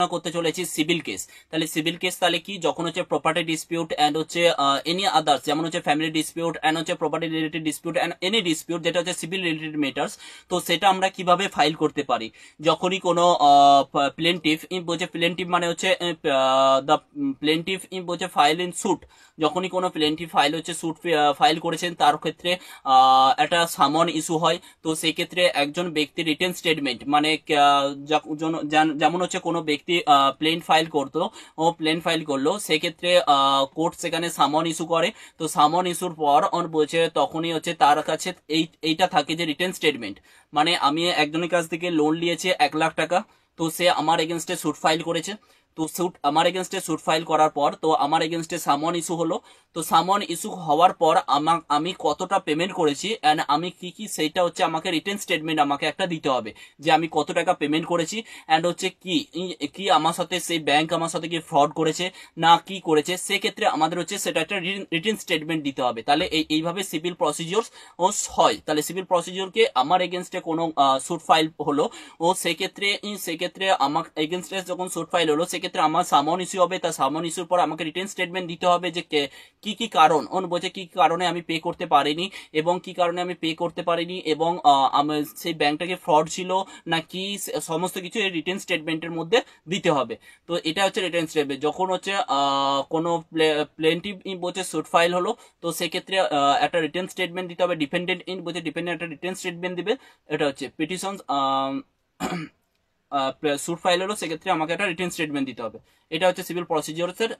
করতে চলেছি civil case. তাহলে সিভিল কেস তাহলে কি, যখন হচ্ছে প্রপার্টি ডিসপিউট এন্ড হচ্ছে এনি আদার্স, যেমন হচ্ছে ফ্যামিলি ডিসপিউট এন্ড হচ্ছে property related dispute and any dispute যেটা হচ্ছে সিভিল রিলেটেড ম্যাটার্স, তো সেটা আমরা কিভাবে ফাইল করতে পারি। যখনই কোনো প্লেন্টিফ বলছে, প্লেন্টিফ মানে হচ্ছে দ্য প্লেন্টিফ বলছে ফাইল ইন সুট, যখনই কোনো প্লেন্টিফ ফাইল হচ্ছে সুট ফাইল করেছেন, তার ক্ষেত্রে একটা সামন ইস্যু হয়। তো সেই ক্ষেত্রে একজন ব্যক্তি রিটেন স্টেটমেন্ট মানে যেমন হচ্ছে কোনো ব্যক্তি প্লেন ফাইল করতো, ও প্লেন ফাইল করলো, সেক্ষেত্রে কোর্ট সেখানে সামন ইস্যু করে। তো সামন ইস্যুর পর ওর বলছে তখনই হচ্ছে তার কাছে এইটা থাকে যে রিটেন স্টেটমেন্ট, মানে আমি একজনের কাছ থেকে লোন নিয়েছি 1,00,000 টাকা, তো সে আমার এগেনস্টে সুট ফাইল করেছে। তো সুট আমার এগেনস্টে সুট ফাইল করার পর তো আমার এগেনস্টে সামন ইস্যু হলো। তো সামন ইস্যু হওয়ার পর আমি কতটা পেমেন্ট করেছি এন্ড আমি কি কি, সেইটা হচ্ছে আমাকে রিটেন স্টেটমেন্ট আমাকে একটা দিতে হবে যে আমি কত টাকা পেমেন্ট করেছি এন্ড হচ্ছে কি কি আমার সাথে সেই ব্যাংক আমার সাথে কি ফ্রড করেছে না কি করেছে, সেক্ষেত্রে আমাদের হচ্ছে সেটা একটা রিটেন স্টেটমেন্ট দিতে হবে। তাহলে এইভাবে সিভিল প্রসিডিওর হয়। তাহলে সিভিল প্রসিডিওরকে আমার এগেনস্টে কোনো সুট ফাইল হলো, ও সেক্ষেত্রে আমার এগেনস্টে যখন সুট ফাইল হলো, সেক্ষেত্রে আমার সামন ইস্যু হবে। তার সামন ইস্যুর পর আমাকে রিটেন স্টেটমেন্ট দিতে হবে যে কি কি কারণ, বলছে কি কারণে আমি পে করতে পারিনি এবং কি কারণে আমি পে করতে পারিনি, এবং সেই ব্যাংকটাকে ফ্রড ছিল না কি, সমস্ত কিছু এই রিটেন স্টেটমেন্টের মধ্যে দিতে হবে। তো এটা হচ্ছে রিটেন স্টেটমেন্ট। যখন হচ্ছে কোনো প্লেন্টিভ বলছে সুট ফাইল হলো, তো সেক্ষেত্রে একটা রিটেন স্টেটমেন্ট দিতে হবে। ডিপেন্ডেন্ট বলছে ডিপেন্ডেন্ট একটা রিটেন স্টেটমেন্ট দিবে। এটা হচ্ছে পিটিশন সুট ফাইল হলো, সেক্ষেত্রে আমাকে একটা রিটেন স্টেটমেন্ট দিতে হবে। এটা হচ্ছে সিভিল প্রসিডিওরস এর